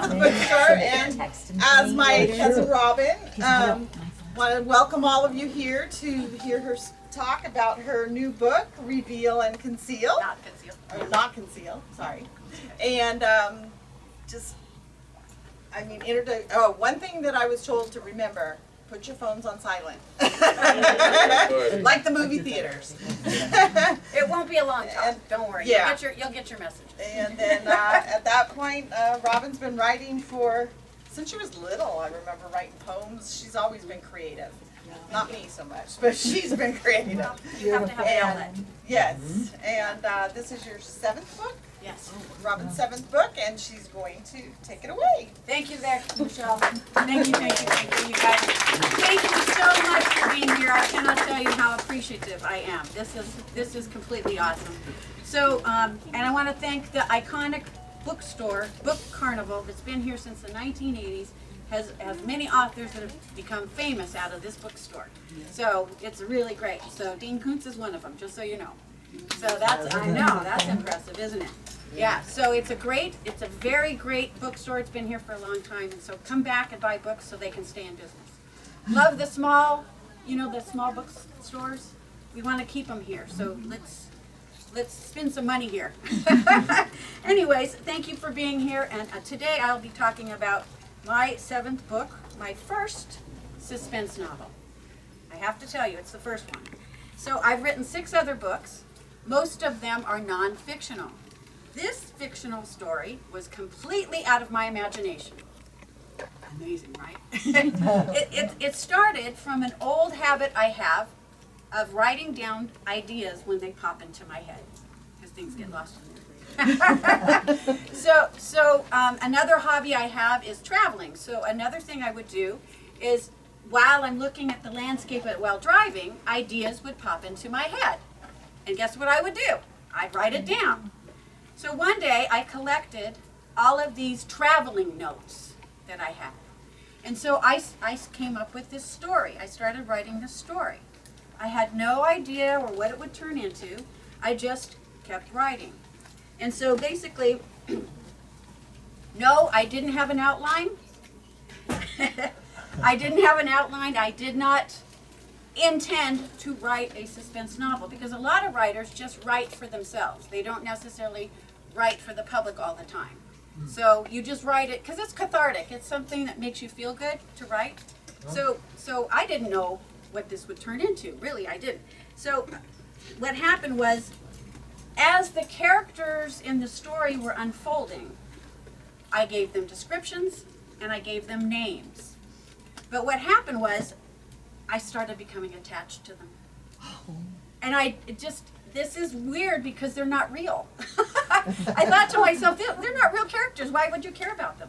bookstore, and as my cousin Robin, want to welcome all of you here to hear her talk about her new book, Reveal and Conceal. Not conceal. Or not conceal, sorry. And one thing that I was told to remember, put your phones on silent. Like the movie theaters. It won't be a long talk, don't worry. Yeah. You'll get your message. And then at that point, Robin's been writing since she was little. I remember writing poems. She's always been creative. Not me so much, but she's been creative. You have to have an outlet. Yes, and this is your 7th book? Yes. Robin's 7th book, and she's going to take it away. Thank you there, Michelle. Thank you, you guys. Thank you so much for being here. I cannot tell you how appreciative I am. This is completely awesome. So, and I want to thank the iconic bookstore, Book Carnival, that's been here since the 1980s, has many authors that have become famous out of this bookstore. So it's really great. So Dean Koontz is one of them, just so you know. So that's impressive, isn't it? Yeah, so it's a very great bookstore. It's been here for a long time, and so come back and buy books so they can stay in business. Love the small bookstores. We want to keep them here, so let's spend some money here. Anyways, thank you for being here, and today I'll be talking about my 7th book, my first suspense novel. I have to tell you, it's the first one. So I've written 6 other books. Most of them are non-fictional. This fictional story was completely out of my imagination. Amazing, right? It started from an old habit I have of writing down ideas when they pop into my head, because things get lost in there. So another hobby I have is traveling. So another thing I would do is, while I'm looking at the landscape while driving, ideas would pop into my head. And guess what I would do? I'd write it down. So one day I collected all of these traveling notes that I had. And so I came up with this story. I started writing this story. I had no idea or what it would turn into. I just kept writing. And so basically, no, I didn't have an outline. I didn't have an outline. I did not intend to write a suspense novel, because a lot of writers just write for themselves. They don't necessarily write for the public all the time. So you just write it because it's cathartic. It's something that makes you feel good to write. So I didn't know what this would turn into. Really, I didn't. So what happened was, as the characters in the story were unfolding, I gave them descriptions and I gave them names. But what happened was, I started becoming attached to them. And this is weird because they're not real. I thought to myself, they're not real characters. Why would you care about them?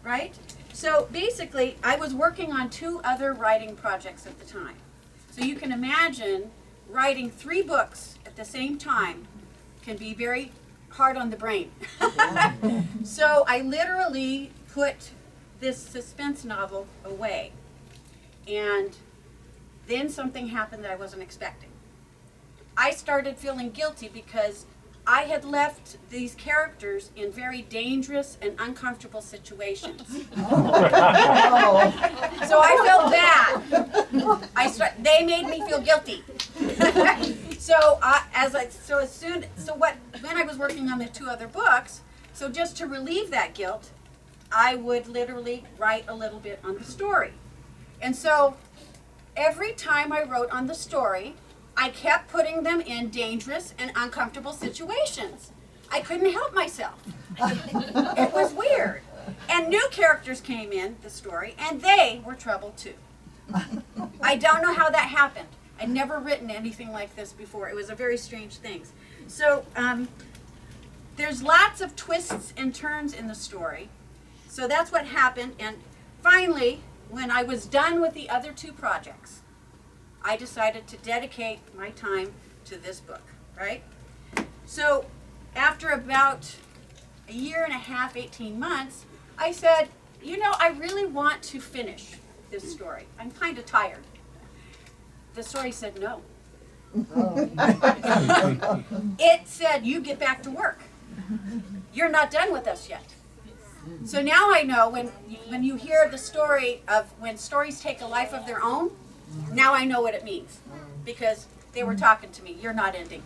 Right? So basically, I was working on 2 other writing projects at the time. So you can imagine writing 3 books at the same time can be very hard on the brain. So I literally put this suspense novel away. And then something happened that I wasn't expecting. I started feeling guilty because I had left these characters in very dangerous and uncomfortable situations. So I felt bad. They made me feel guilty. When I was working on the 2 other books, so just to relieve that guilt, I would literally write a little bit on the story. And so every time I wrote on the story, I kept putting them in dangerous and uncomfortable situations. I couldn't help myself. It was weird. And new characters came in the story, and they were trouble too. I don't know how that happened. I'd never written anything like this before. It was a very strange thing. So there's lots of twists and turns in the story. So that's what happened. And finally, when I was done with the other 2 projects, I decided to dedicate my time to this book, right? So after about a year and a half, 18 months, I said, I really want to finish this story. I'm kind of tired. The story said no. It said, you get back to work. You're not done with us yet. So now I know when you hear the story of when stories take a life of their own, now I know what it means. Because they were talking to me, you're not ending.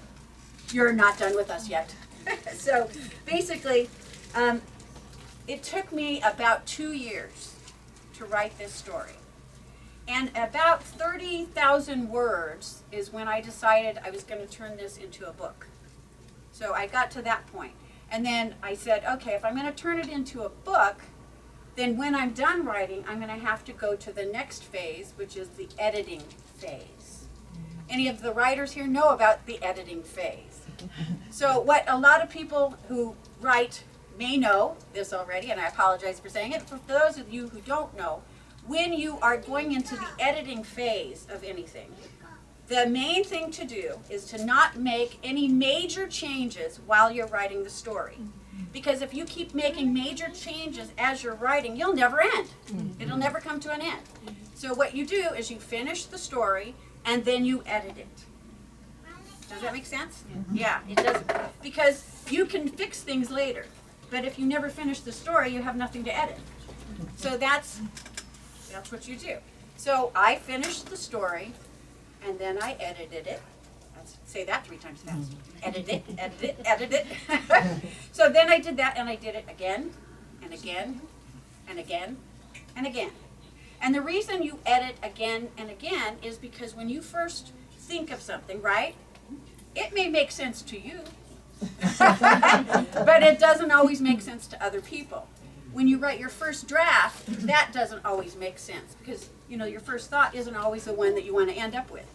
You're not done with us yet. So basically, it took me about 2 years to write this story. And about 30,000 words is when I decided I was going to turn this into a book. So I got to that point. And then I said, okay, if I'm going to turn it into a book, then when I'm done writing, I'm going to have to go to the next phase, which is the editing phase. Any of the writers here know about the editing phase? So what a lot of people who write may know this already, and I apologize for saying it. For those of you who don't know, when you are going into the editing phase of anything, the main thing to do is to not make any major changes while you're writing the story. Because if you keep making major changes as you're writing, you'll never end. It'll never come to an end. So what you do is you finish the story and then you edit it. Does that make sense? Yeah, it does. Because you can fix things later. But if you never finish the story, you have nothing to edit. So that's what you do. So I finished the story, and then I edited it. Let's say that 3 times fast. Edit it, edit it, edit it. So then I did that, and I did it again, and again, and again, and again. And the reason you edit again and again is because when you first think of something, right, it may make sense to you, but it doesn't always make sense to other people. When you write your first draft, that doesn't always make sense because, you know, your first thought isn't always the one that you want to end up with.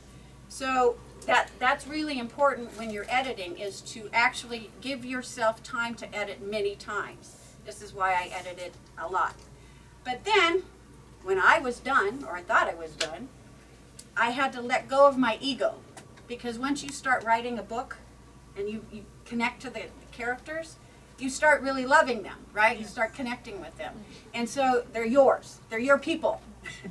So that's really important when you're editing, is to actually give yourself time to edit many times. This is why I edited a lot. But then, when I was done, or I thought I was done, I had to let go of my ego. Because once you start writing a book and you connect to the characters, you start really loving them, right? You start connecting with them. And so they're yours. They're your people,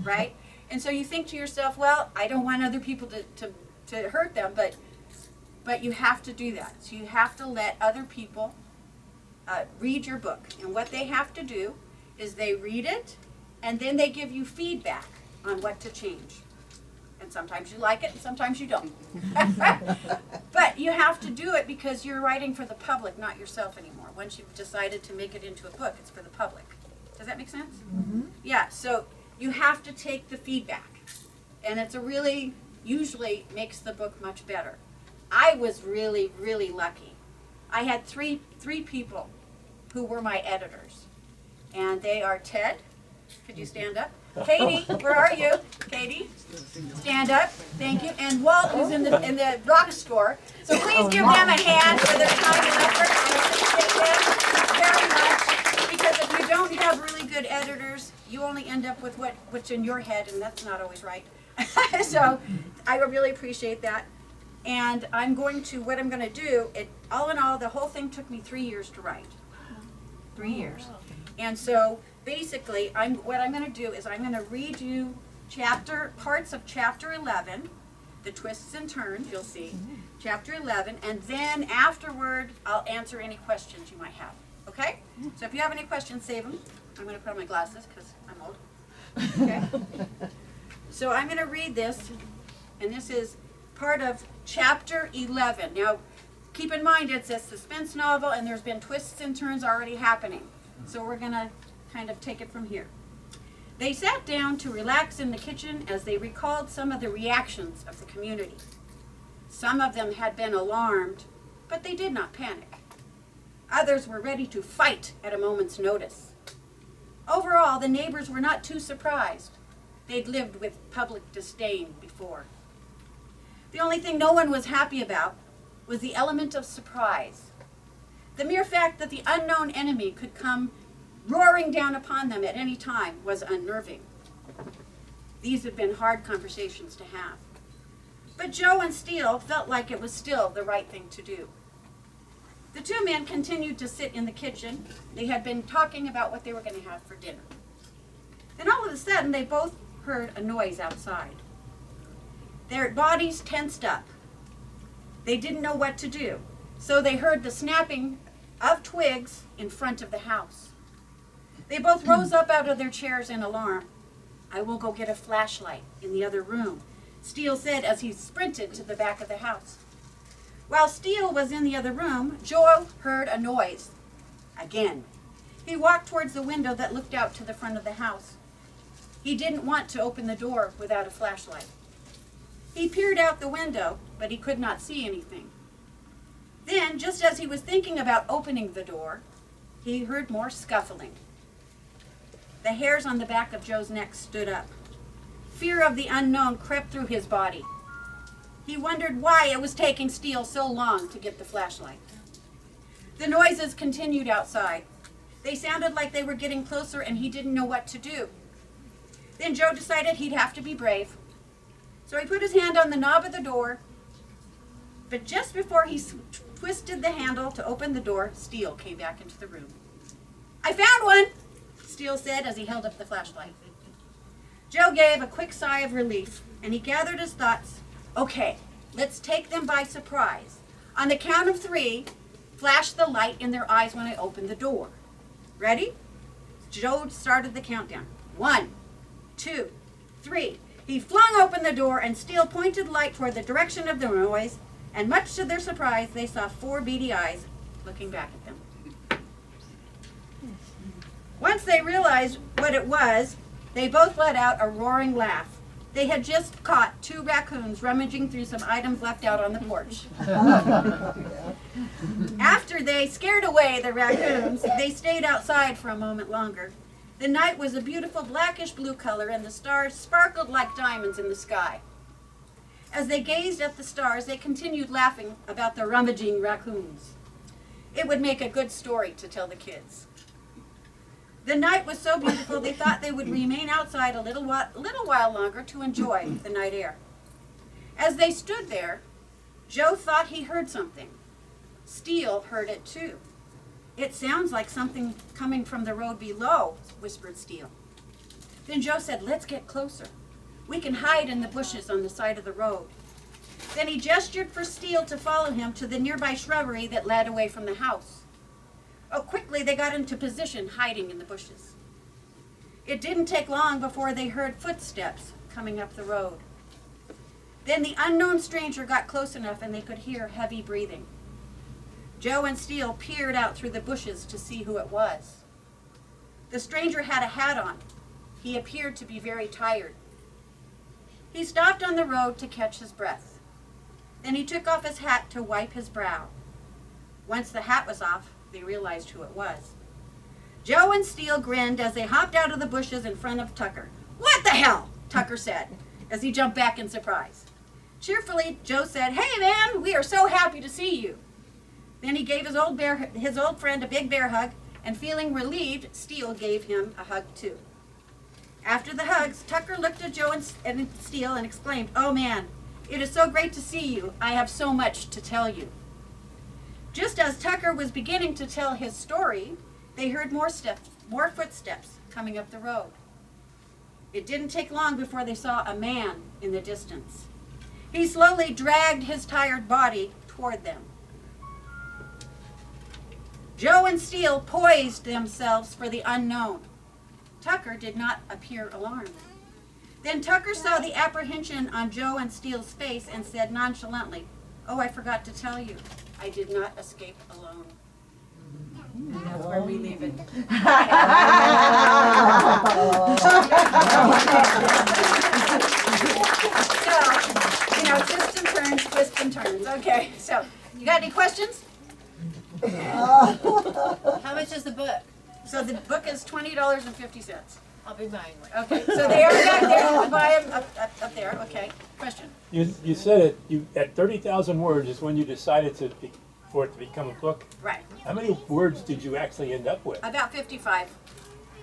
right? And so you think to yourself, well, I don't want other people to hurt them, but you have to do that. So you have to let other people read your book. And what they have to do is they read it, and then they give you feedback on what to change. And sometimes you like it, and sometimes you don't. But you have to do it because you're writing for the public, not yourself anymore. Once you've decided to make it into a book, it's for the public. Does that make sense? Mm-hmm. Yeah, so you have to take the feedback. And it's usually makes the book much better. I was really, really lucky. I had three people who were my editors. And they are Ted. Could you stand up? Katie, where are you? Katie, stand up. Thank you. And Walt, who's in the rock store. So please give them a hand for their time and effort. I appreciate them very much. Because if you don't have really good editors, you only end up with what's in your head, and that's not always right. So I really appreciate that. And what I'm going to do, all in all, the whole thing took me 3 years to write. 3 years. And so basically, what I'm going to do is I'm going to read you parts of chapter 11, the twists and turns, you'll see, chapter 11, and then afterward, I'll answer any questions you might have. Okay? So if you have any questions, save them. I'm going to put on my glasses because I'm old. Okay? So I'm going to read this, and this is part of chapter 11. Now, keep in mind it's a suspense novel, and there's been twists and turns already happening. So we're going to kind of take it from here. They sat down to relax in the kitchen as they recalled some of the reactions of the community. Some of them had been alarmed, but they did not panic. Others were ready to fight at a moment's notice. Overall, the neighbors were not too surprised. They'd lived with public disdain before. The only thing no one was happy about was the element of surprise. The mere fact that the unknown enemy could come roaring down upon them at any time was unnerving. These had been hard conversations to have. But Joe and Steele felt like it was still the right thing to do. The two men continued to sit in the kitchen. They had been talking about what they were going to have for dinner. Then all of a sudden, they both heard a noise outside. Their bodies tensed up. They didn't know what to do, so they heard the snapping of twigs in front of the house. They both rose up out of their chairs in alarm. "I will go get a flashlight in the other room," Steele said as he sprinted to the back of the house. While Steele was in the other room, Joe heard a noise. Again. He walked towards the window that looked out to the front of the house. He didn't want to open the door without a flashlight. He peered out the window, but he could not see anything. Then, just as he was thinking about opening the door, he heard more scuffling. The hairs on the back of Joe's neck stood up. Fear of the unknown crept through his body. He wondered why it was taking Steele so long to get the flashlight. The noises continued outside. They sounded like they were getting closer, and he didn't know what to do. Then Joe decided he'd have to be brave. So he put his hand on the knob of the door, but just before he twisted the handle to open the door, Steele came back into the room. "I found one," Steele said as he held up the flashlight. Joe gave a quick sigh of relief, and he gathered his thoughts. "Okay, let's take them by surprise. On the count of 3, flash the light in their eyes when I open the door. Ready?" Joe started the countdown. 1, 2, 3. He flung open the door, and Steele pointed light toward the direction of the noise, and much to their surprise, they saw 4 beady eyes looking back at them. Once they realized what it was, they both let out a roaring laugh. They had just caught 2 raccoons rummaging through some items left out on the porch. After they scared away the raccoons, they stayed outside for a moment longer. The night was a beautiful blackish blue color, and the stars sparkled like diamonds in the sky. As they gazed at the stars, they continued laughing about the rummaging raccoons. It would make a good story to tell the kids. The night was so beautiful they thought they would remain outside a little while longer to enjoy the night air. As they stood there, Joe thought he heard something. Steele heard it too. "It sounds like something coming from the road below," whispered Steele. Then Joe said, "Let's get closer. We can hide in the bushes on the side of the road." Then he gestured for Steele to follow him to the nearby shrubbery that led away from the house. Oh, quickly they got into position, hiding in the bushes. It didn't take long before they heard footsteps coming up the road. Then the unknown stranger got close enough and they could hear heavy breathing. Joe and Steele peered out through the bushes to see who it was. The stranger had a hat on. He appeared to be very tired. He stopped on the road to catch his breath. Then he took off his hat to wipe his brow. Once the hat was off, they realized who it was. Joe and Steele grinned as they hopped out of the bushes in front of Tucker. "What the hell?" Tucker said, as he jumped back in surprise. Cheerfully, Joe said, "Hey man, we are so happy to see you." Then he gave his old friend a big bear hug, and feeling relieved, Steele gave him a hug too. After the hugs, Tucker looked at Joe and Steele and exclaimed, "Oh man, it is so great to see you. I have so much to tell you." Just as Tucker was beginning to tell his story, they heard more footsteps coming up the road. It didn't take long before they saw a man in the distance. He slowly dragged his tired body toward them. Joe and Steele poised themselves for the unknown. Tucker did not appear alarmed. Then Tucker saw the apprehension on Joe and Steele's face and said nonchalantly, "Oh, I forgot to tell you. I did not escape alone." And that's where we leave it. So, twists and turns. Okay, so, you got any questions? How much is the book? So the book is $20.50. I'll be buying one. Okay, so they are back there. You can buy them up there. Okay, question? You said it. At 30,000 words is when you decided for it to become a book. Right. How many words did you actually end up with? About 55,000.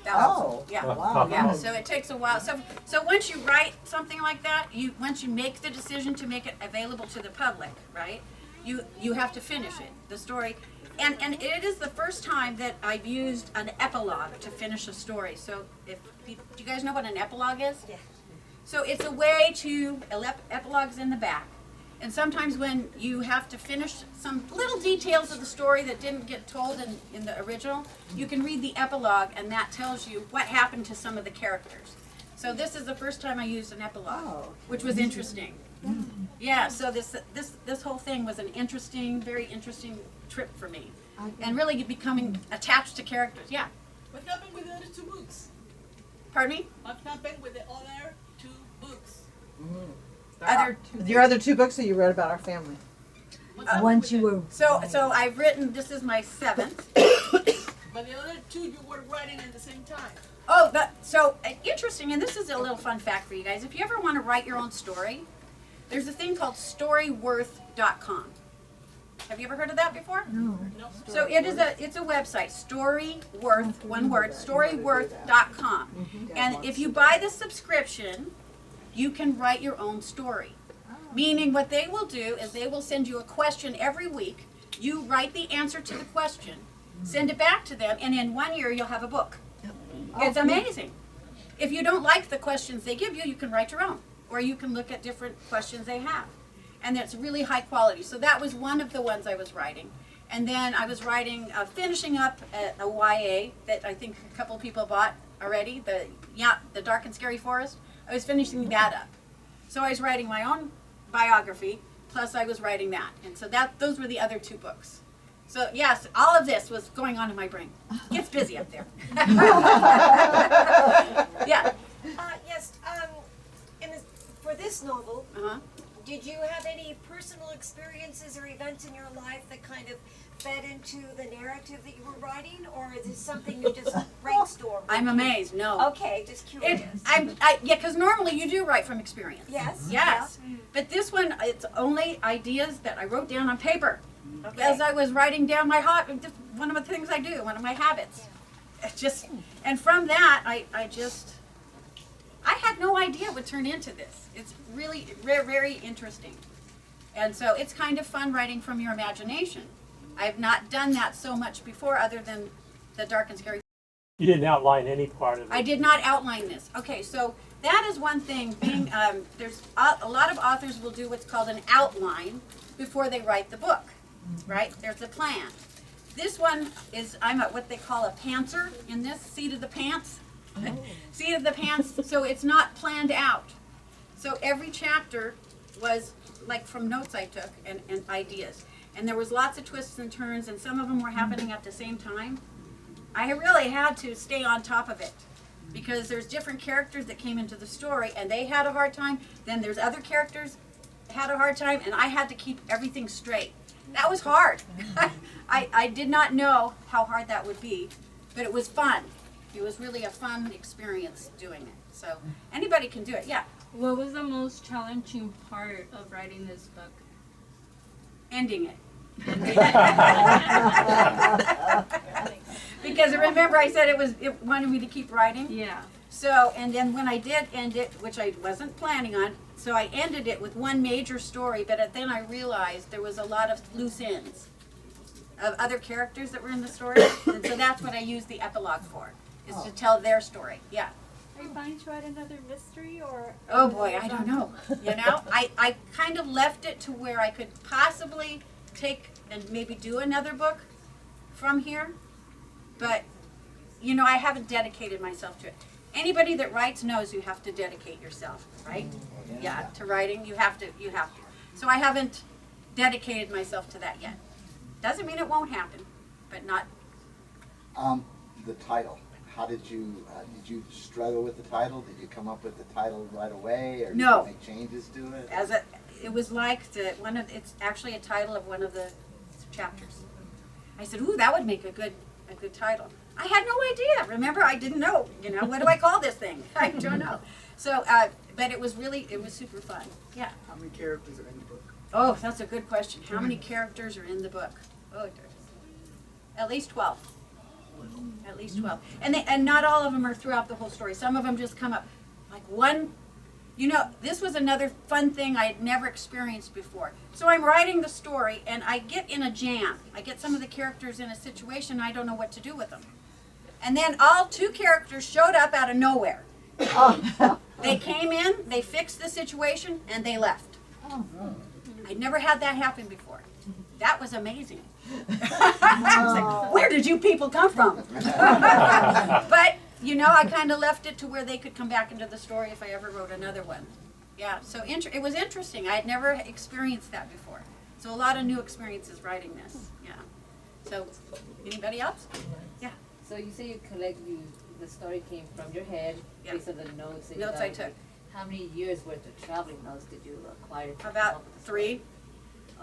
Oh, Yeah. wow. Yeah. So it takes a while. So once you write something like that, once you make the decision to make it available to the public, right? You have to finish it. The story. And it is the first time that I've used an epilogue to finish a story. So do you guys know what an epilogue is? Yeah. So it's a way to, epilogue's in the back. And sometimes when you have to finish some little details of the story that didn't get told in the original, you can read the epilogue, and that tells you what happened to some of the characters. So this is the first time I used an epilogue, which was interesting. Yeah, so this whole thing was an interesting, very interesting trip for me. And really becoming attached to characters, yeah. What happened with the other two books? Pardon me? What happened with the other two books? Your other two books that you wrote about our family. What happened Once with you the- were. So I've written, this is my 7th. But the other two you were writing at the same time. Oh, so interesting, and this is a little fun fact for you guys. If you ever want to write your own story, there's a thing called storyworth.com. Have you ever heard of that before? No. No. So it's a website, Storyworth, one word, storyworth.com. And if you buy the subscription, you can write your own story. Meaning what they will do is they will send you a question every week. You write the answer to the question, send it back to them, and in 1 year you'll have a book. It's amazing. If you don't like the questions they give you, you can write your own. Or you can look at different questions they have. And it's really high quality. So that was one of the ones I was writing. And then I was writing, finishing up a YA that I think a couple people bought already, the Dark and Scary Forest. I was finishing that up. So I was writing my own biography, plus I was writing that. And so those were the other two books. So yes, all of this was going on in my brain. Gets busy up there. Yeah. Yes, for this novel, Uh-huh. did you have any personal experiences or events in your life that kind of fed into the narrative that you were writing, or is this something you just brainstormed? I'm amazed. No. Okay, just curious. Yeah, because normally you do write from experience. Yes? Yes. But this one, it's only ideas that I wrote down on paper. Yeah. Okay. As I was writing down my one of the things I do, one of my habits. It just, and from that, I had no idea it would turn into this. It's really very interesting. And so it's kind of fun writing from your imagination. I've not done that so much before other than the Dark and Scary. You didn't outline any part of it. I did not outline this. Okay, so that is one thing. Being there's a lot of authors will do what's called an outline before they write the book, right? There's a plan. This one is I'm what they call a pantser in this seat of the pants. Seat of the pants. So it's not planned out. So every chapter was like from notes I took and ideas, and there was lots of twists and turns, and some of them were happening at the same time. I really had to stay on top of it because there's different characters that came into the story and they had a hard time. Then there's other characters had a hard time, and I had to keep everything straight. That was hard. I did not know how hard that would be, but it was fun. It was really a fun experience doing it. So anybody can do it, yeah. What was the most challenging part of writing this book? Ending it. Because remember I said it wanted me to keep writing? Yeah. So, and then when I did end it, which I wasn't planning on, so I ended it with one major story, but then I realized there was a lot of loose ends of other characters that were in the story, and so that's what I used the epilogue for, is to tell their story, yeah. Are you planning to write another mystery or? Oh boy, I don't know, you know? I kind of left it to where I could possibly take and maybe do another book from here, but, you know, I haven't dedicated myself to it. Anybody that writes knows you have to dedicate yourself, right? Yeah, to writing, you have to. So I haven't dedicated myself to that yet. Doesn't mean it won't happen, but not. The title. How did you struggle with the title? Did you come up with the title right away, or did No. you make changes to it? It was like it's actually a title of one of the chapters. I said, ooh, that would make a good title. I had no idea. Remember, I didn't know. You know, what do I call this thing? I don't know. So, but it was super fun. Yeah. How many characters are in the book? Oh, that's a good question. How many characters are in the book? Oh, at least 12. At least 12. And not all of them are throughout the whole story. Some of them just come up. Like one, you know, this was another fun thing I had never experienced before. So I'm writing the story and I get in a jam. I get some of the characters in a situation I don't know what to do with them. And then all 2 characters showed up out of nowhere. They came in, they fixed the situation, and they left. I'd never had that happen before. That was amazing. I was like, where did you people come from? But, you know, I kind of left it to where they could come back into the story if I ever wrote another one. Yeah, so it was interesting. I had never experienced that before. So a lot of new experiences writing this. Yeah. So, anybody else? Yeah. So you say the story came from your head, Yeah. based on the notes that you Notes I got. took. How many years worth of traveling notes did you acquire? to come About up with the 3. story?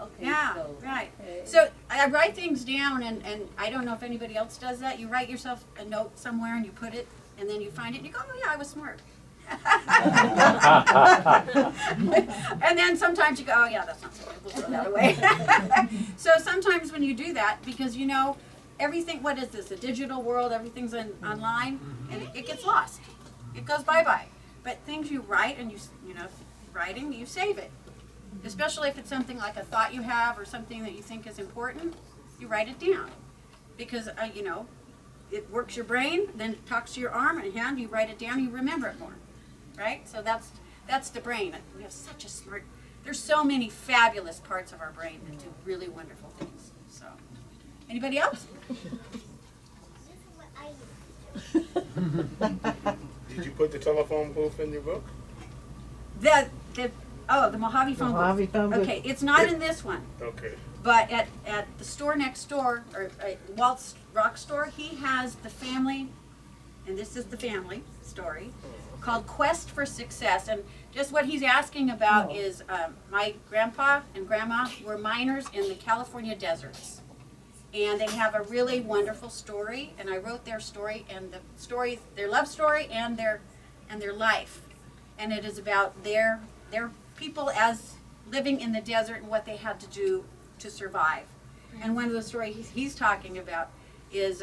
Okay, Yeah, so. right. okay. So I write things down, and I don't know if anybody else does that. You write yourself a note somewhere and you put it, and then you find it and you go, oh yeah, I was smart. And then sometimes you go, oh yeah, that's not so good, we'll throw that away. So sometimes when you do that, because you know, everything, what is this, a digital world, everything's online, and it gets lost. It goes bye-bye. But things you write, and you know, writing, you save it. Especially if it's something like a thought you have or something that you think is important, you write it down. Because, you know, it works your brain, then it talks to your arm and hand, you write it down, you remember it more. Right? So that's the brain. We have such a smart, there's so many fabulous parts of our brain that do really wonderful things. So, anybody else? Did you put the telephone booth in your book? The Mojave phone Mojave booth. phone booth. Okay, it's not in this one. Okay. But at the store next door, or Walt's Rock Store, he has the family, and this is the family story, called Quest for Success. And just what he's asking about is my grandpa and grandma were miners in the California deserts. And they have a really wonderful story, and I wrote their story, and the story, their love story and their life. And it is about their people as living in the desert and what they had to do to survive. And one of the stories he's talking about is,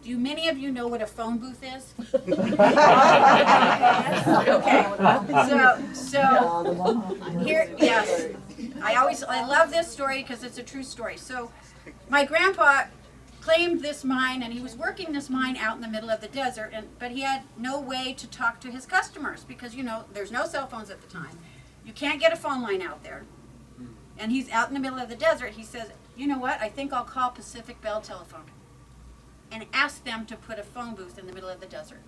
do many of you know what a phone booth is? Okay, so here, yes, I love this story because it's a true story. So my grandpa claimed this mine, and he was working this mine out in the middle of the desert, but he had no way to talk to his customers because, you know, there's no cell phones at the time. You can't get a phone line out there. And he's out in the middle of the desert. He says, you know what, I think I'll call Pacific Bell Telephone and ask them to put a phone booth in the middle of the desert.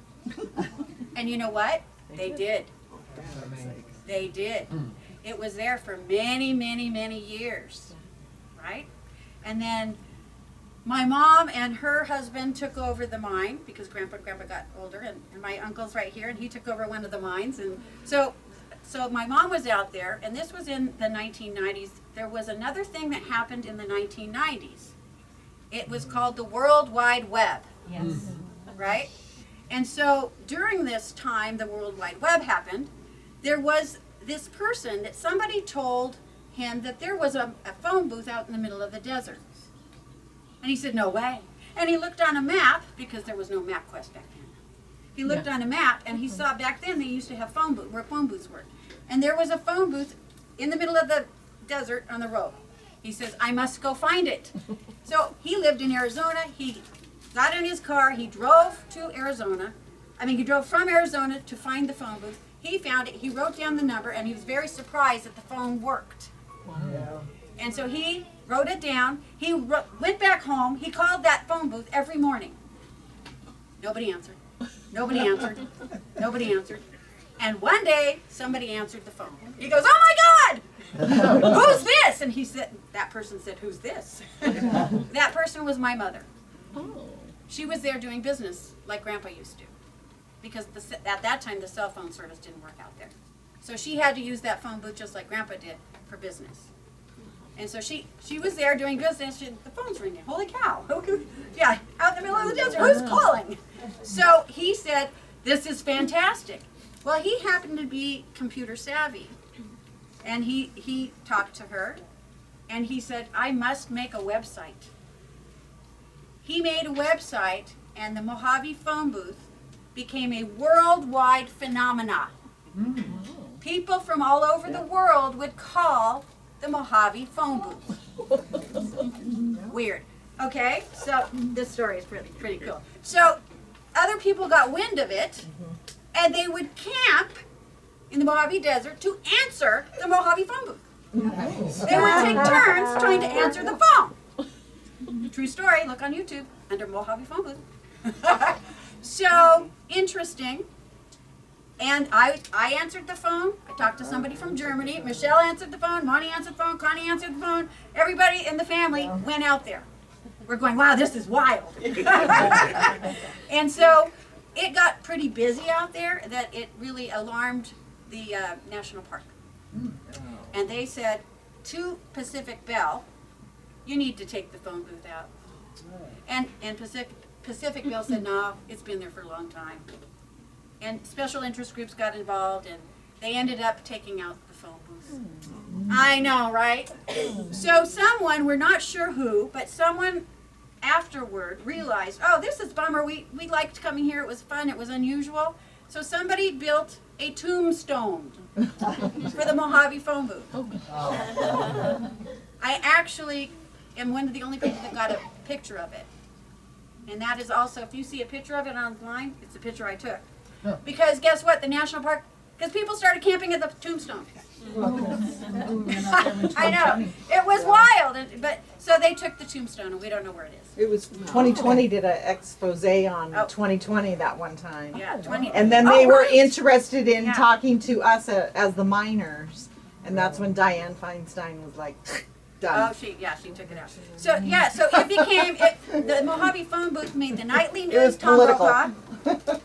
And you know what? They did. They did. It was there for many, many, many years, right? And then my mom and her husband took over the mine because Grandpa got older, and my uncle's right here, and he took over one of the mines. And so my mom was out there, and this was in the 1990s. There was another thing that happened in the 1990s. It was called the World Wide Web. Yes. Right? And so during this time the World Wide Web happened, there was this person that somebody told him that there was a phone booth out in the middle of the desert. And he said, no way. And he looked on a map, because there was no MapQuest back then. He looked on a map, and he saw back then they used to have where phone booths were. And there was a phone booth in the middle of the desert on the road. He says, I must go find it. So he lived in Arizona. He got in his car. He drove to Arizona. He drove from Arizona to find the phone booth. He found it. He wrote down the number, and he was very surprised that the phone worked. Wow. And so he wrote it down. He went back home. He called that phone booth every morning. Nobody answered. Nobody answered. Nobody answered. And one day, somebody answered the phone. He goes, oh my God! Who's this? And that person said, who's this? That person was my mother. She was there doing business like Grandpa used to. Because at that time, the cell phone service didn't work out there. So she had to use that phone booth just like Grandpa did for business. And so she was there doing business. The phone's ringing. Holy cow. Yeah, out in the middle of the desert. Who's calling? So he said, this is fantastic. Well, he happened to be computer savvy. And he talked to her. And he said, I must make a website. He made a website, and the Mojave phone booth became a worldwide phenomena. People from all over the world would call the Mojave phone booth. Weird. Okay, so this story is pretty cool. So other people got wind of it, and they would camp in the Mojave Desert to answer the Mojave phone booth. They would take turns trying to answer the phone. True story, look on YouTube under Mojave Phone Booth. So interesting. And I answered the phone. I talked to somebody from Germany. Michelle answered the phone. Monty answered the phone. Connie answered the phone. Everybody in the family went out there. We're going, wow, this is wild. And so it got pretty busy out there that it really alarmed the national park. And they said to Pacific Bell, you need to take the phone booth out. And Pacific Bell said, no, it's been there for a long time. And special interest groups got involved, and they ended up taking out the phone booth. I know, right? So someone, we're not sure who, but someone afterward realized, oh, this is a bummer. We liked coming here. It was fun. It was unusual. So somebody built a tombstone for the Mojave phone booth. I actually am one of the only people that got a picture of it. And that is also, if you see a picture of it online, it's a picture I took. Because guess what? The national park, because people started camping at the tombstone. I know. It was wild. But so they took the tombstone, and we don't know where it is. It was 2020 did an expose on 2020 that one time. Yeah, 20. And then they were right. interested in Yeah. talking to us as the miners. And that's when Diane Feinstein was like, done. Oh, she took it out. So yeah, so it became the Mojave phone booth made the nightly It was news, political. Tomahawk,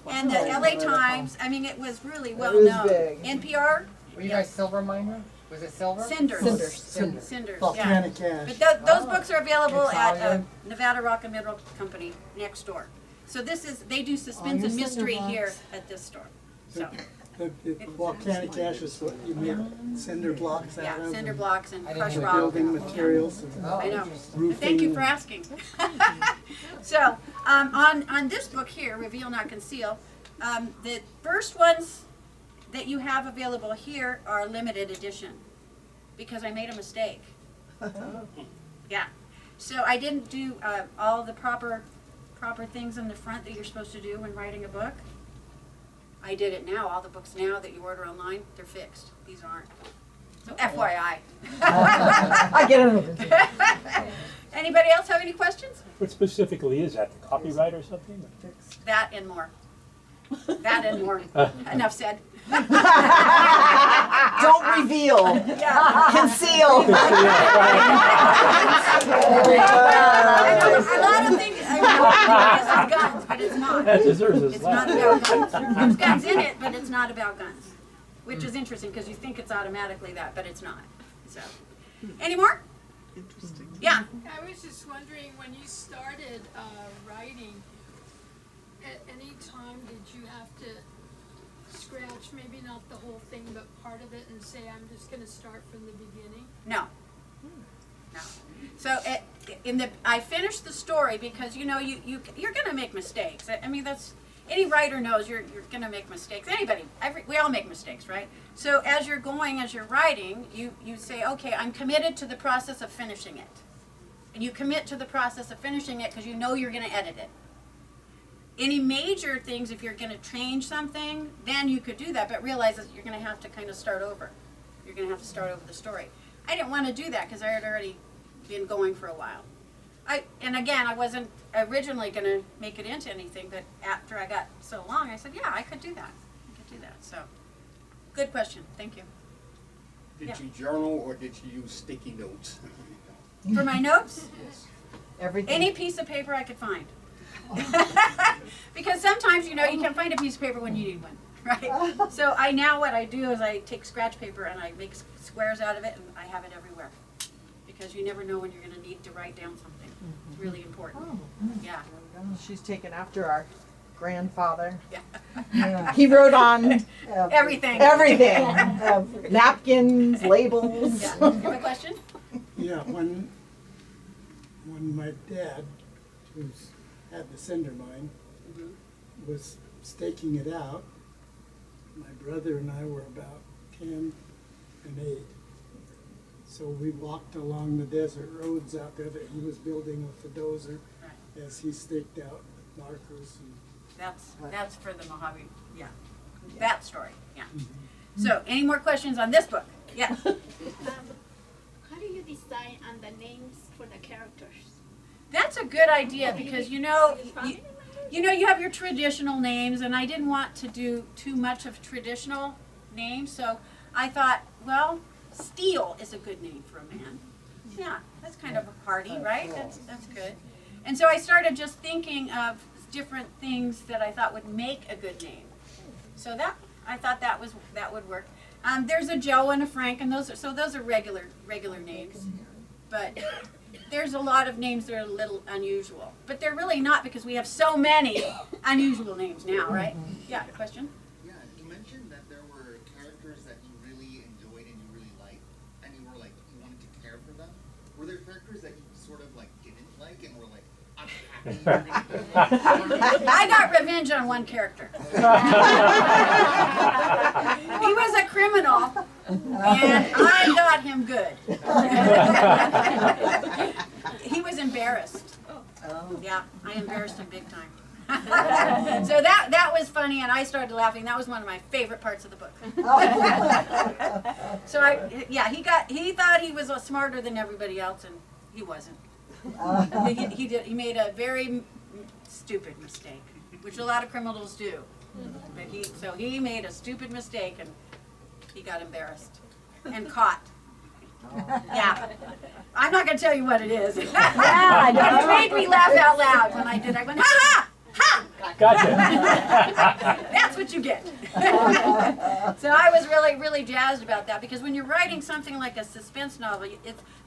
and the LA Times. I mean, it was really well was known. big. NPR, Were you guys silver miner? Was it silver? Cinders. Cinder. Cinders. Volcanic Yeah. ash. But those books are available at Italian. Nevada Rock and Mineral Company next door. So they do suspense and mystery here at this store. So The volcanic ash is what you make cinder blocks out yeah, of. cinder and blocks and I didn't crushed know rock. building materials. And Oh, I know. roofing. Thank you for asking. So, on this book here, Reveal Not Conceal, the first ones that you have available here are limited edition because I made a mistake. Yeah. So I didn't do all the proper things in the front that you're supposed to do when writing a book. I did it now. All the books now that you order online, they're fixed. These aren't. So FYI. I get it. Anybody else have any questions? What specifically is that? The copyright or something? That and more. That and more. Enough said. Don't reveal. Yeah. Conceal. A lot of things, this is guns, but it's not. That deserves a It's not slap. about guns. There's guns in it, but it's not about guns. Which is interesting, because you think it's automatically that, but it's not. So, any more? Interesting. Yeah. I was just wondering, when you started writing, at any time did you have to scratch, maybe not the whole thing, but part of it and say, I'm just gonna start from the beginning? No. No. So I finished the story because you're gonna make mistakes. I mean, that's any writer knows you're gonna make mistakes. Anybody, we all make mistakes, right? So as you're writing, you say, okay, I'm committed to the process of finishing it, and you commit to the process of finishing it because you know you're gonna edit it. Any major things, if you're gonna change something, then you could do that, but realize that you're gonna have to kind of start over. You're gonna have to start over the story. I didn't want to do that because I had already been going for a while. And again, I wasn't originally going to make it into anything, but after I got so long, I said, yeah, I could do that. I could do that. So, good question. Thank you. Did Yeah. you journal or did you use sticky notes? For my notes, Everything. any piece of paper I could find. Because sometimes, you can find a piece of paper when you need one, right? So what I do is I take scratch paper and I make squares out of it, and I have it everywhere. Because you never know when you're going to need to write down something. It's really important. Yeah. She's taken after our grandfather. Yeah. He wrote on Everything. everything. Napkins, labels. Yeah. You have a question? Yeah, when my dad, who's had the cinder mine, was staking it out, my brother and I were about 10 and 8. So we walked along the desert roads out there that he was building with the dozer as he staked out markers. And That's for the Mojave. Yeah. That story. Yeah. So, any more questions on this book? Yeah. how do you decide on the names for the characters? That's a good idea because you have your traditional names, and I didn't want to do too much of traditional names, so I thought, well, Steel is a good name for a man. Yeah, that's kind of a party, right? That's good. And so I started just thinking of different things that I thought would make a good name. So I thought that would work. There's a Joe and a Frank, and those are regular names. But there's a lot of names that are a little unusual. But they're really not because we have so many unusual names now, right? Yeah, question? Yeah, you mentioned that there were characters that you really enjoyed and you really liked, and you were like, you wanted to care for them. Were there characters that you sort of like didn't like and were like, I'm happy? I got revenge on one character. He was a criminal, and I got him good. He was embarrassed. Yeah, I embarrassed him big time. So that was funny, and I started laughing. That was one of my favorite parts of the book. So he thought he was smarter than everybody else, and he wasn't. He made a very stupid mistake, which a lot of criminals do. But he made a stupid mistake, and he got embarrassed and caught. Yeah, I'm not going to tell you what it is. But it made me laugh out loud when I did. I went, ha ha! Ha! Gotcha. That's what you get. So I was really jazzed about that because when you're writing something like a suspense novel,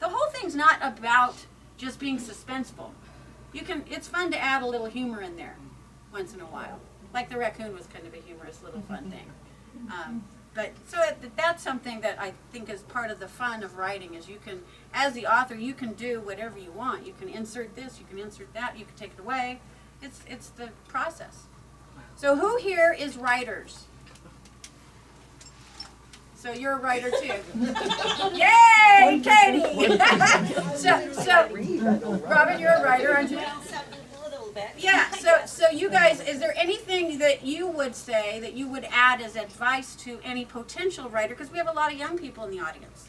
the whole thing's not about just being suspenseful. It's fun to add a little humor in there once in a while. Like the raccoon was kind of a humorous little fun thing. That's something that I think is part of the fun of writing is you can, as the author, you can do whatever you want. You can insert this, you can insert that, you can take it away. It's the process. So who here is writers? So you're a writer too. Yay, Katie! so Robin, you're a writer, aren't you? A little bit. Yeah, so you guys, is there anything that you would say that you would add as advice to any potential writer? Because we have a lot of young people in the audience.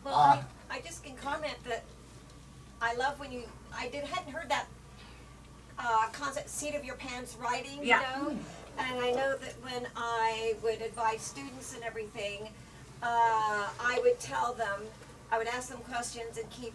Well, I just can comment that I love when hadn't heard that concept, seat of your pants writing, Yeah. you know? And I know that when I would advise students and everything, I would tell them, I would ask them questions and keep,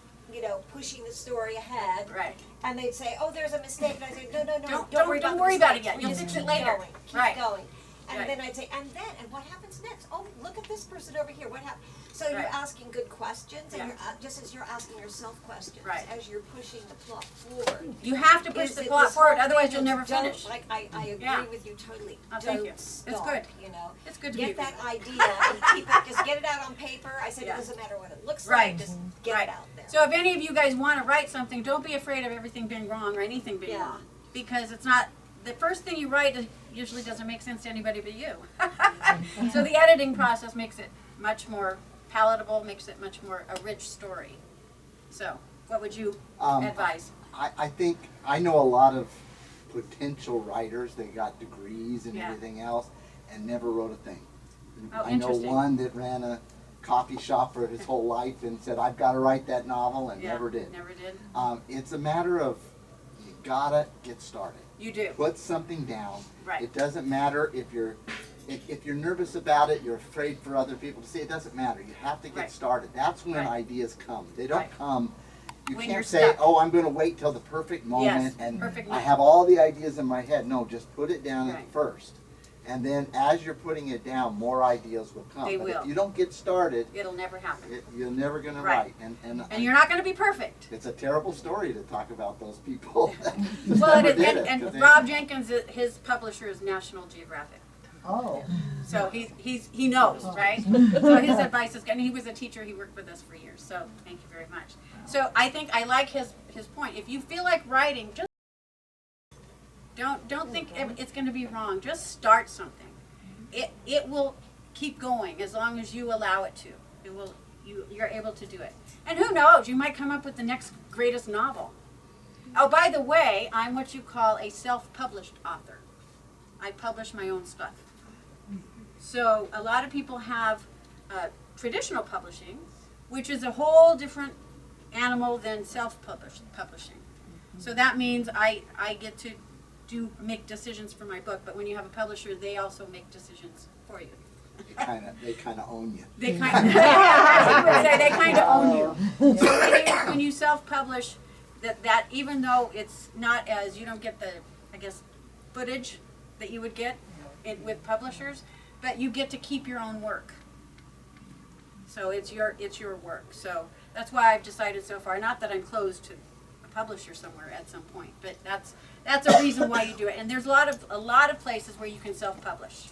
pushing the story ahead. Right. And they'd say, oh, there's a mistake. And I'd say, no, Don't worry about it yet. You'll Just fix keep it later. going, keep Right. going. And Right. then I'd say, and what happens next? Oh, look at this person over here. What happened? So Right. you're asking good questions, and Yeah. you're just as you're asking yourself questions Right. as you're pushing the plot forward. You have to push Is the it plot this forward, whole otherwise thing you'll of never don't- finish. Like I agree Yeah. with you totally. Oh, Don't thank you. stop, It's good. It's good to get be that with idea and keep it. Just get it out on paper. I said Yeah. it doesn't matter what it looks Right. like. Just get Right. it out there. So if any of you guys want to write something, don't be afraid of everything being wrong or anything being Yeah. wrong. Because it's not, the first thing you write usually doesn't make sense to anybody but you. So the editing process makes it much more palatable, makes it much more a rich story. So what would you advise? I think I know a lot of potential writers that got degrees and Yeah. everything else and never wrote a thing. Oh, I know interesting. one that ran a coffee shop for his whole life and said, I've got to write that novel, and Yeah, never did. Never did. It's a matter of you gotta get started. You do. Put something down. Right. It doesn't matter if you're nervous about it, you're afraid for other people to see, it doesn't matter. You have to get Right. started. That's when Right. ideas come. They don't Right. come, you When you're can't say, stuck. oh, I'm going to wait till the perfect moment and perfect I moment. have all the ideas in my head. No, just put it down Right. at first. And then as you're putting it down, more ideas will come. They but will. if you don't get started, It'll never happen. you're never going to Right. write. And you're not going to be perfect. It's a terrible story to talk about those people. that just Well, never it is, did and 'cause they- Rob Jenkins, his publisher is National Geographic. Oh. So he knows, right? So his advice is, and he was a teacher, he worked with us for years, so thank you very much. So I think I like his point. If you feel like writing, just don't think it's going to be wrong. Just start something. It will keep going as long as you allow it to. It will. You're able to do it. And who knows? You might come up with the next greatest novel. Oh, by the way, I'm what you call a self-published author. I publish my own stuff. So a lot of people have traditional publishing, which is a whole different animal than self-publishing. So that means I get to make decisions for my book, but when you have a publisher, they also make decisions for you. They kind of own you. They kind of, I would say they kind of own you. So when you self-publish, that even though it's not as, you don't get the, I guess, footage that you would get with publishers, but you get to keep your own work. So it's your work. So that's why I've decided so far, not that I'm closed to a publisher somewhere at some point, but that's a reason why you do it. And there's a lot of places where you can self-publish.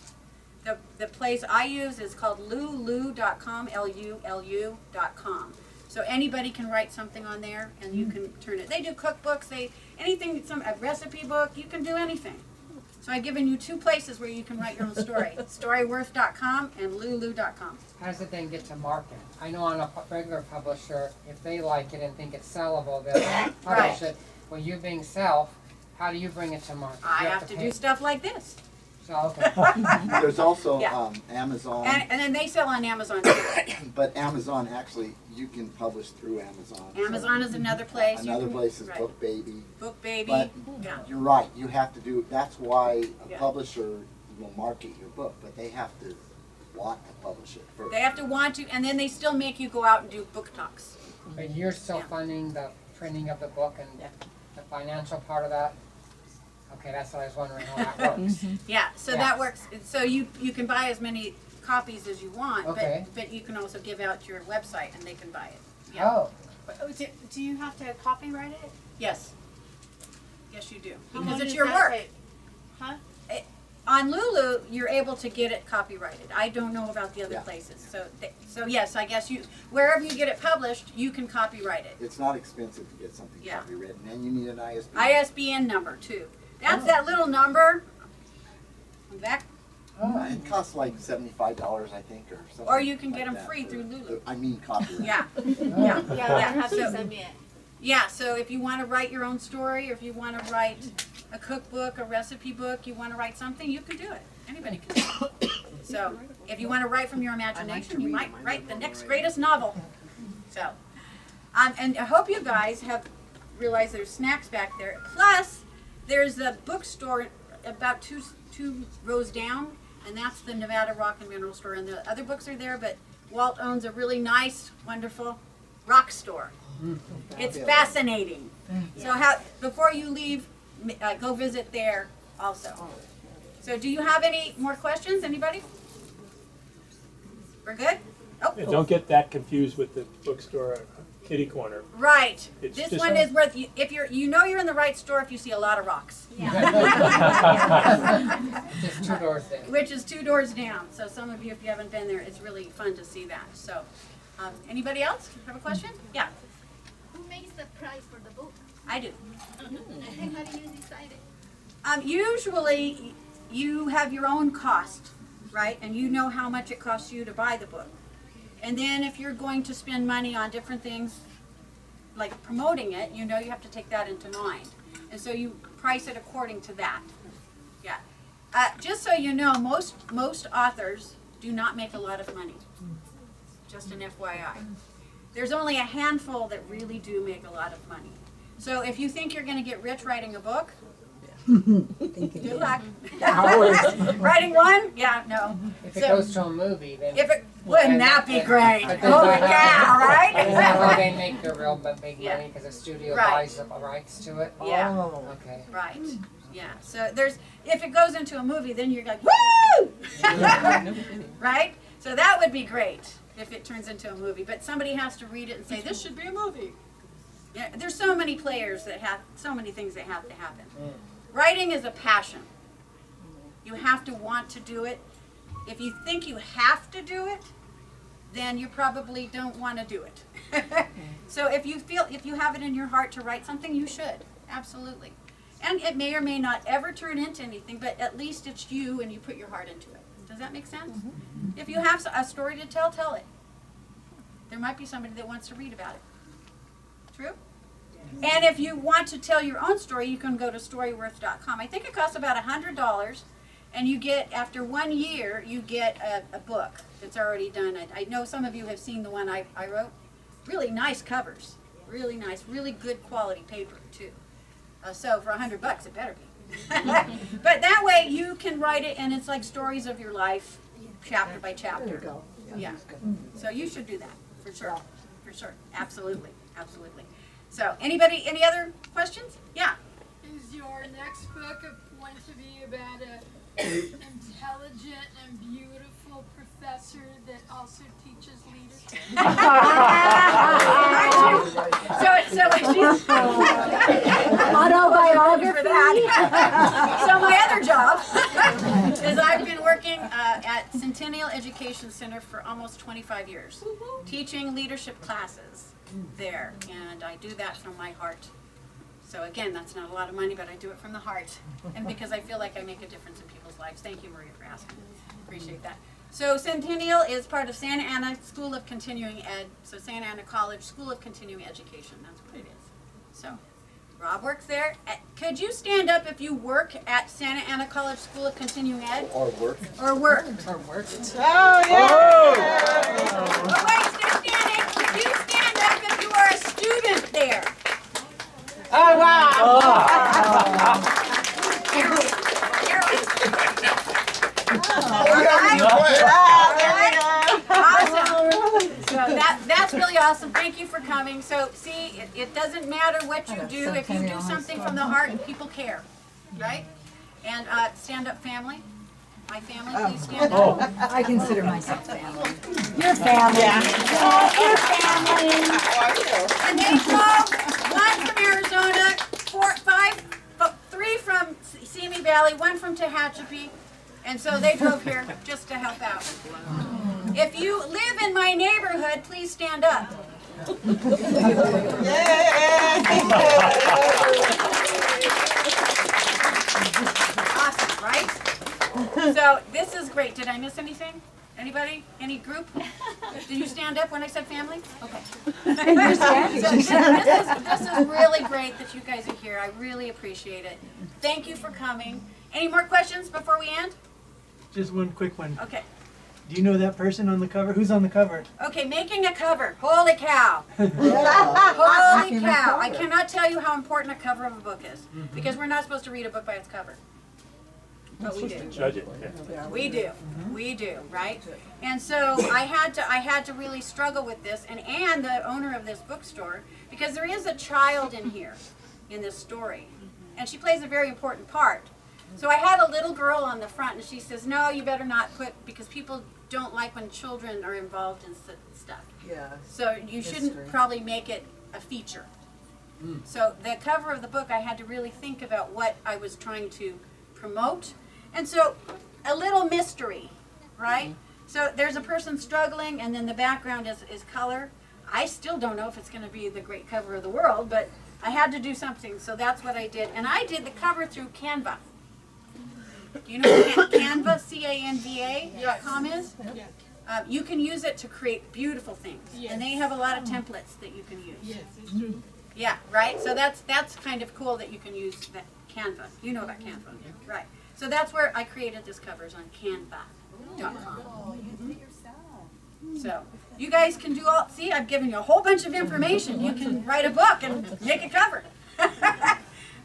The place I use is called lulu.com, LULU.com. So anybody can write something on there, and you can turn it. They do cookbooks, anything, a recipe book. You can do anything. So I've given you 2 places where you can write your own story: storyworth.com and lulu.com. How does it then get to market? I know on a regular publisher, if they like it and think it's sellable, they'll publish it. Well, you being self, how do you bring it to market? I have to do stuff like this. So, okay. There's also Yeah. Amazon. And then they sell on Amazon too. But Amazon, actually, you can publish through Amazon. Amazon is another place. Another place is right. Book Baby. Book Baby. But Yeah. you're right, you have to do, that's why a Yeah. publisher will market your book, but they have to want to publish it first. They have to want to, and then they still make you go out and do book talks. But you're still funding the printing of the book and the financial part of that? Okay, that's what I was wondering how that works. Yeah, so that works. So you can buy as many copies as you want, Okay. but you can also give out your website and they can buy it. Oh, Do you have to copyright it? Yes. Yes, you do. How Because long it's does your that work. take? Huh? On Lulu, you're able to get it copyrighted. I don't know about the other Yeah. places. So yes, I guess wherever you get it published, you can copyright it. It's not expensive to get something Yeah. copywritten, and you need an ISBN. ISBN number too. That's that little number. That, It costs like $75, I think, or something. or you can like get them that free for- through Lulu. I mean copyright. Yeah. Yeah, Yeah. have to So- send me it. Yeah, so if you want to write your own story, or if you want to write a cookbook, a recipe book, you want to write something, you can do it. Anybody can do it. So if you want to write from your imagination, you might write the next greatest novel. So, and I hope you guys have realized there's snacks back there. Plus, there's a bookstore about two rows down, and that's the Nevada Rock and Mineral Store. And the other books are there, but Walt owns a really nice, wonderful rock store. It's fascinating. So before you leave, go visit there also. So do you have any more questions, anybody? We're good? Oh, Yeah, don't get that confused with the bookstore kitty corner. right. It's This just- one is where, if you're in the right store if you see a lot of rocks. just 2 doors there. Which is 2 doors down. So some of you, if you haven't been there, it's really fun to see that. So, anybody else have a question? Yeah, Who makes the price for the book? I do. And how do you decide it? Usually, you have your own cost, right? And you know how much it costs you to buy the book. And then if you're going to spend money on different things, like promoting it, you know you have to take that into mind. And so you price it according to that. Yeah. Just so you know, most authors do not make a lot of money. Just an FYI. There's only a handful that really do make a lot of money. So if you think you're going to get rich writing a book, good luck. Writing one? Yeah, no. If it goes to a movie, then. Wouldn't that be great? But Holy then cow, right? Is that how they make their real big Yeah. money? Because the studio Right. buys the rights to it? Yeah. Okay. Right. Yeah. So if it goes into a movie, then you're like, woo! Right? So that would be great if it turns into a movie. But somebody has to read it and say, this should be a movie. Yeah, there's so many players that have, so many things that have to happen. Writing is a passion. You have to want to do it. If you think you have to do it, then you probably don't want to do it. So if you have it in your heart to write something, you should. Absolutely. And it may or may not ever turn into anything, but at least it's you and you put your heart into it. Does that make sense? If you have a story to tell, tell it. There might be somebody that wants to read about it. True? And if you want to tell your own story, you can go to storyworth.com. I think it costs about $100, and you get, after 1 year, you get a book that's already done. I know some of you have seen the one I wrote. really nice covers, really nice, really good quality paper too. So for $100, it better be. But that way you can write it, and it's like stories of your life, chapter by chapter. There you go. Yeah. So you should do that for sure. For sure. Absolutely. Absolutely. So anybody, any other questions? Yeah. Is your next book going to be about a intelligent and beautiful professor that also teaches leadership? So she's autobiography for that. So my other job is I've been working at Centennial Education Center for almost 25 years, teaching leadership classes there, and I do that from my heart. So again, that's not a lot of money, but I do it from the heart, and because I feel like I make a difference in people's lives. Thank you, Maria, for asking. Appreciate that. So Centennial is part of Santa Ana School of Continuing Ed, so Santa Ana College School of Continuing Education, that's what it is. So, Rob works there. Could you stand up if you work at Santa Ana College School of Continuing Ed? Or work. Or work. Oh, yeah. Oh, wait, stay standing. Could you stand up if you are a student there? Oh, wow. Awesome. So that's really awesome. Thank you for coming. So see, it doesn't matter what you do. If you do something from the heart, people care, right? And stand up family. My family, please stand up. I consider myself family. Your family. Yeah. Your family. And they drove one from Arizona, three from Simi Valley, one from Tehachapi, and so they drove here just to help out. If you live in my neighborhood, please stand up. Awesome, right? So this is great. Did I miss anything? Anybody? Any group? Did you stand up when I said family? Okay. This is really great that you guys are here. I really appreciate it. Thank you for coming. Any more questions before we end? Just one quick one. Okay. Do you know that person on the cover? Who's on the cover? Okay, making a cover. Holy cow. Holy cow. I cannot tell you how important a cover of a book is. Because we're not supposed to read a book by its cover. But we do. Judge it. Yeah. We do, right? And so I had to really struggle with this, and the owner of this bookstore, because there is a child in here, in this story, and she plays a very important part. So I had a little girl on the front, and she says, no, you better not put, because people don't like when children are involved in stuff. Yeah. So you shouldn't probably make it a feature. So the cover of the book, I had to really think about what I was trying to promote. And so a little mystery, right? So there's a person struggling, and then the background is color. I still don't know if it's going to be the great cover of the world, but I had to do something, so that's what I did. And I did the cover through Canva. Do you know what Canva, C-A-N-V-A, is? You can use it to create beautiful things. Yes. And they have a lot of templates that you can use. Yes, it's true. Yeah, right? So that's kind of cool that you can use that Canva. You know about Canva, right? So that's where I created this covers on Canva.com. So you guys can do all, see, I've given you a whole bunch of information. You can write a book and make a cover.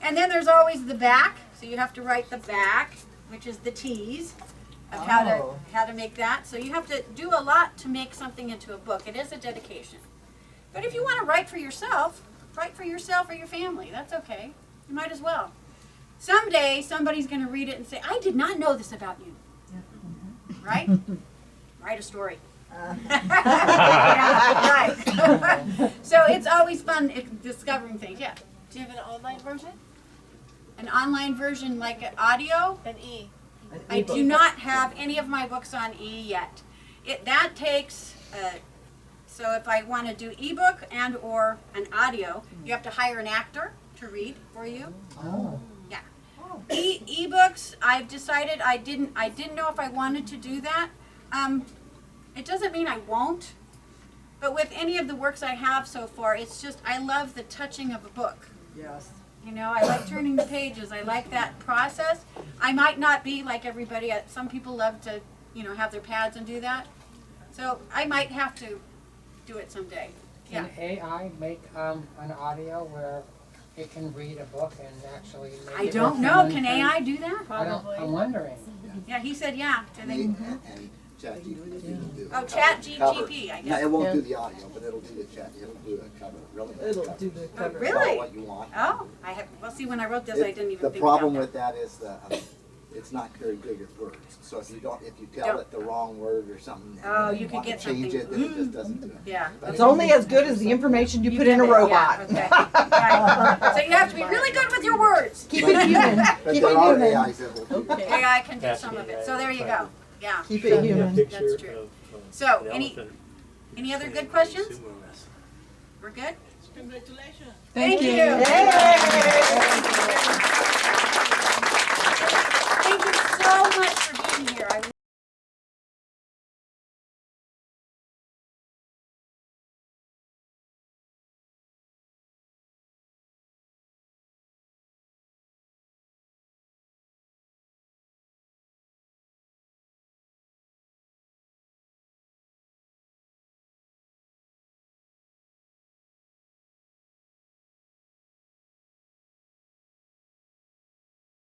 And then there's always the back. So you have to write the back, which is the tease of how to make that. So you have to do a lot to make something into a book. It is a dedication. But if you want to write for yourself or your family. That's okay. You might as well. Someday somebody's going to read it and say, I did not know this about you. Right? Write a story. Yeah, right. So it's always fun discovering things. Yeah. Do you have an online version? An online version like an audio? An E. I do not have any of my books on E yet. That takes, so if I want to do ebook and or an audio, you have to hire an actor to read for you. Oh. Yeah. Ebooks, I've decided I didn't know if I wanted to do that. It doesn't mean I won't, but with any of the works I have so far, it's just, I love the touching of a book. Yes. You know, I like turning the pages. I like that process. I might not be like everybody. Some people love to, you know, have their pads and do that. So I might have to do it someday. Can AI make an audio where it can read a book and actually make I it don't work know, for can one AI thing? do that? I'm wondering. Yeah, he said, yeah. And ChatGPT will do. Oh, a ChatGPT, cover. I No, guess. it won't do the audio, but it'll do the chat, it'll do a cover, really nice It'll cover. do the Oh, cover. really? About what you want. Oh, I have, well, see, when I wrote this, I didn't even The think about problem that. with that is it's not very good at words. So if you tell Don't. it the wrong word or something, Oh, and you could want to get change something. it, then it just doesn't do it. Yeah. But It's only as good as the information you put in a give it, robot. Yeah, okay. Right. So you have to be really good with your words. Keep it human. But Keep there it are human. AIs that will do that. AI can do some of it, so there you go. Yeah. Keep it human. That's true. So, any other good questions? We're good? Congratulations. Thank you. Yay!